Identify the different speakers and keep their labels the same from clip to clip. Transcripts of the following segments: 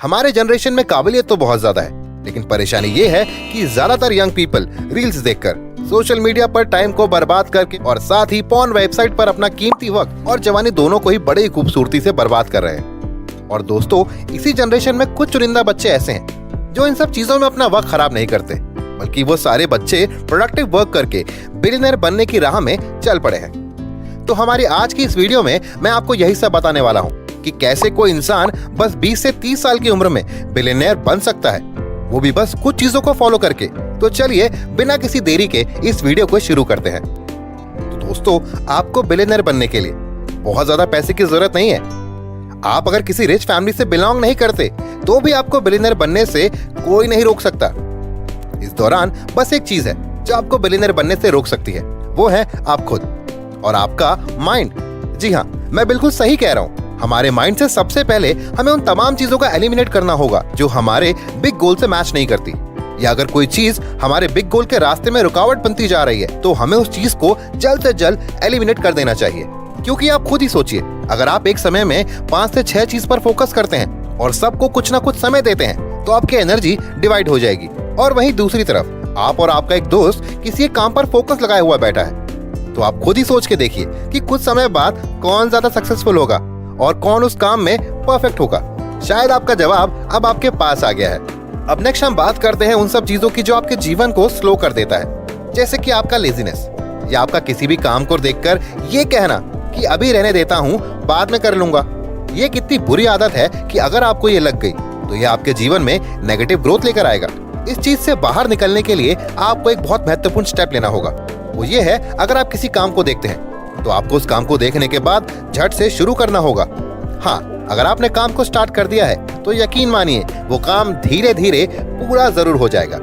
Speaker 1: हमारे जनरेशन में काबिलियत तो बहुत ज्यादा है, लेकिन परेशानी ये है कि ज्यादातर यंग पीपल रील्स देखकर, सोशल मीडिया पर टाइम को बर्बाद करके और साथ ही पॉर्न वेबसाइट पर अपना कीमती वक्त और जवानी दोनों को ही बड़ी ही खूबसूरती से बर्बाद कर रहे हैं। और दोस्तों, इसी जनरेशन में कुछ चुनिंदा बच्चे ऐसे हैं जो इन सब चीजों में अपना वक्त खराब नहीं करते, बल्कि वो सारे बच्चे प्रोडक्टिव वर्क करके बिलियनर बनने की राह में चल पड़े हैं। तो हमारी आज की इस वीडियो में मैं आपको यही सब बताने वाला हूँ कि कैसे कोई इंसान बस 20 से 30 साल की उम्र में बिलियनर बन सकता है, वो भी बस कुछ चीजों को फॉलो करके। तो चलिए बिना किसी देरी के इस वीडियो को शुरू करते हैं। तो दोस्तों, आपको बिलियनर बनने के लिए बहुत ज्यादा पैसे की जरूरत नहीं है। आप अगर किसी रिच फैमिली से बिलोंग नहीं करते तो भी आपको बिलियनर बनने से कोई नहीं रोक सकता। इस दौरान बस एक चीज है जो आपको बिलियनर बनने से रोक सकती है, वो है आप खुद और आपका माइंड। जी हाँ, मैं बिल्कुल सही कह रहा हूँ। हमारे माइंड से सबसे पहले हमें उन तमाम चीजों का एलिमिनेट करना होगा जो हमारे बिग गोल से मैच नहीं करती, या अगर कोई चीज हमारे बिग गोल के रास्ते में रुकावट बनती जा रही है तो हमें उस चीज को जल्द से जल्द एलिमिनेट कर देना चाहिए। क्योंकि आप खुद ही सोचिए, अगर आप एक समय में 5 से 6 चीज पर फोकस करते हैं और सबको कुछ ना कुछ समय देते हैं तो आपकी एनर्जी डिवाइड हो जाएगी। और वहीं दूसरी तरफ आप और आपका एक दोस्त किसी एक काम पर फोकस लगाए हुआ बैठा है, तो आप खुद ही सोच के देखिए कि कुछ समय बाद कौन ज्यादा सक्सेसफुल होगा और कौन उस काम में परफेक्ट होगा। शायद आपका जवाब अब आपके पास आ गया है। अब नेक्स्ट हम बात करते हैं उन सब चीजों की जो आपके जीवन को स्लो कर देता है, जैसे कि आपका लेजीनेस, या आपका किसी भी काम को देखकर ये कहना कि अभी रहने देता हूँ, बाद में कर लूंगा। ये कितनी बुरी आदत है कि अगर आपको ये लग गई तो ये आपके जीवन में नेगेटिव ग्रोथ लेकर आएगा। इस चीज से बाहर निकलने के लिए आपको एक बहुत महत्वपूर्ण स्टेप लेना होगा। वो ये है, अगर आप किसी काम को देखते हैं तो आपको उस काम को देखने के बाद झट से शुरू करना होगा। हाँ, अगर आपने काम को स्टार्ट कर दिया है तो यकीन मानिए वो काम धीरे धीरे पूरा जरूर हो जाएगा।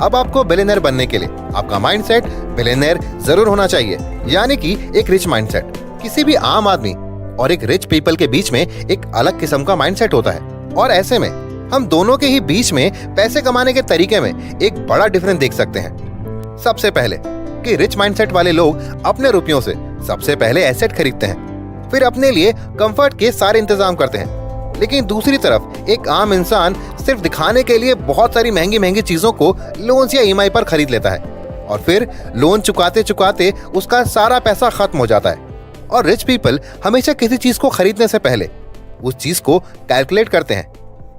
Speaker 1: अब आपको बिलियनर बनने के लिए आपका माइंडसेट बिलियनर जरूर होना चाहिए, यानी कि एक रिच माइंडसेट। किसी भी आम आदमी और एक रिच पीपल के बीच में एक अलग किस्म का माइंडसेट होता है, और ऐसे में हम दोनों के ही बीच में पैसे कमाने के तरीके में एक बड़ा डिफरेंस देख सकते हैं। सबसे पहले कि रिच माइंडसेट वाले लोग अपने रुपयों से सबसे पहले एसेट खरीदते हैं, फिर अपने लिए कंफर्ट के सारे इंतजाम करते हैं। लेकिन दूसरी तरफ एक आम इंसान सिर्फ दिखाने के लिए बहुत सारी महंगी महंगी चीजों को लोन या ईएमआई पर खरीद लेता है, और फिर लोन चुकाते चुकाते उसका सारा पैसा खत्म हो जाता है। और रिच पीपल हमेशा किसी चीज को खरीदने से पहले उस चीज को कैलकुलेट करते हैं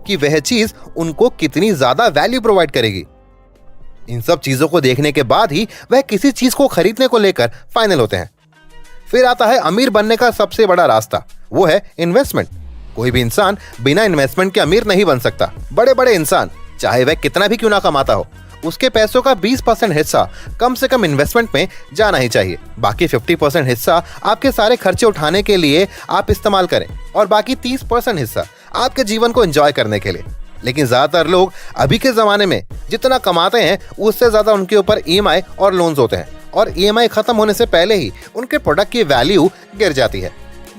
Speaker 1: कि वह चीज उनको कितनी ज्यादा वैल्यू प्रोवाइड करेगी। इन सब चीजों को देखने के बाद ही वह किसी चीज को खरीदने को लेकर फाइनल होते हैं। फिर आता है अमीर बनने का सबसे बड़ा रास्ता, वो है इन्वेस्टमेंट। कोई भी इंसान बिना इन्वेस्टमेंट के अमीर नहीं बन सकता। बड़े बड़े इंसान, चाहे वह कितना भी क्यों ना कमाता हो, उसके पैसों का 20% हिस्सा कम से कम इन्वेस्टमेंट में जाना ही चाहिए। बाकी 50% हिस्सा आपके सारे खर्चे उठाने के लिए आप इस्तेमाल करें, और बाकी 30% हिस्सा आपके जीवन को एंजॉय करने के लिए। लेकिन ज्यादातर लोग अभी के जमाने में जितना कमाते हैं उससे ज्यादा उनके ऊपर ईएमआई और लोन्स होते हैं, और ईएमआई खत्म होने से पहले ही उनके प्रोडक्ट की वैल्यू गिर जाती है,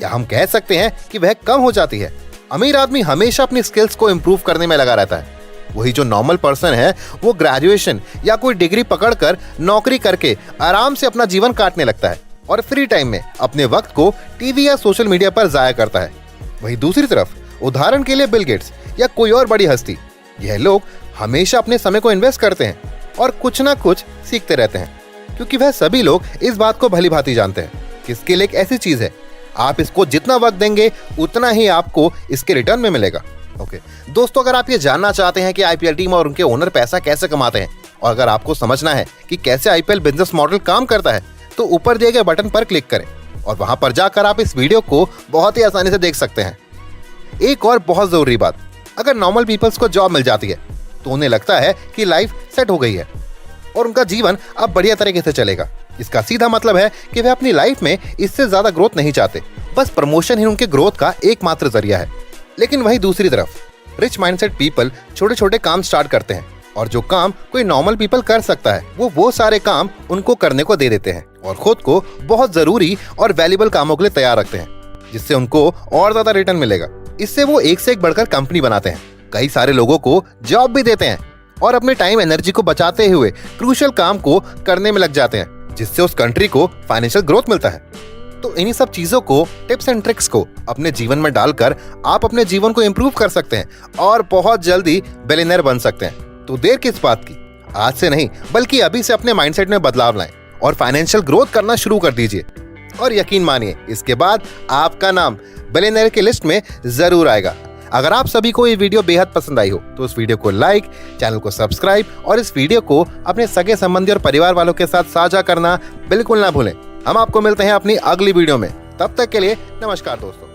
Speaker 1: या हम कह सकते हैं कि वह कम हो जाती है। अमीर आदमी हमेशा अपनी स्किल्स को इम्प्रूव करने में लगा रहता है। वही जो नॉर्मल पर्सन है वो ग्रेजुएशन या कोई डिग्री पकड़कर नौकरी करके आराम से अपना जीवन काटने लगता है, और फ्री टाइम में अपने वक्त को टीवी या सोशल मीडिया पर जाया करता है। वही दूसरी तरफ उदाहरण के लिए बिल गेट्स या कोई और बड़ी हस्ती, यह लोग हमेशा अपने समय को इन्वेस्ट करते हैं और कुछ ना कुछ सीखते रहते हैं, क्योंकि वह सभी लोग इस बात को भली भांति जानते हैं कि स्किल एक ऐसी चीज है, आप इसको जितना वक्त देंगे उतना ही आपको इसके रिटर्न में मिलेगा। ओके दोस्तों, अगर आप ये जानना चाहते हैं कि आईपीएल टीम और उनके ओनर पैसा कैसे कमाते हैं, और अगर आपको समझना है कि कैसे आईपीएल बिजनेस मॉडल काम करता है, तो ऊपर दिए गए बटन पर क्लिक करें और वहां पर जाकर आप इस वीडियो को बहुत ही आसानी से देख सकते हैं। एक और बहुत जरूरी बात, अगर नॉर्मल पीपल्स को जॉब मिल जाती है तो उन्हें लगता है कि लाइफ सेट हो गई है और उनका जीवन अब बढ़िया तरीके से चलेगा। इसका सीधा मतलब है कि वे अपनी लाइफ में इससे ज्यादा ग्रोथ नहीं चाहते, बस प्रमोशन ही उनके ग्रोथ का एकमात्र जरिया है। लेकिन वही दूसरी तरफ रिच माइंडसेट पीपल छोटे छोटे काम स्टार्ट करते हैं, और जो काम कोई नॉर्मल पीपल कर सकता है वो सारे काम उनको करने को दे देते हैं, और खुद को बहुत जरूरी और वैल्यूएबल कामों के लिए तैयार रखते हैं, जिससे उनको और ज्यादा रिटर्न मिलेगा। इससे वो एक से एक बढ़कर कंपनी बनाते हैं, कई सारे लोगों को जॉब भी देते हैं, और अपने टाइम एनर्जी को बचाते हुए क्रूशियल काम को करने में लग जाते हैं, जिससे उस कंट्री को फाइनेंशियल ग्रोथ मिलता है। तो इन्हीं सब चीजों को, टिप्स एंड ट्रिक्स को अपने जीवन में डालकर आप अपने जीवन को इम्प्रूव कर सकते हैं और बहुत जल्दी बिलियनर बन सकते हैं। तो देर किस बात की, आज से नहीं बल्कि अभी से अपने माइंडसेट में बदलाव लाएं और फाइनेंशियल ग्रोथ करना शुरू कर दीजिए। और यकीन मानिए, इसके बाद आपका नाम बिलियनर की लिस्ट में जरूर आएगा। अगर आप सभी को ये वीडियो बेहद पसंद आई हो तो इस वीडियो को लाइक, चैनल को सब्सक्राइब और इस वीडियो को अपने सगे संबंधी और परिवार वालों के साथ साझा करना बिल्कुल ना भूलें। हम आपको मिलते हैं अपनी अगली वीडियो में। तब तक के लिए नमस्कार दोस्तों।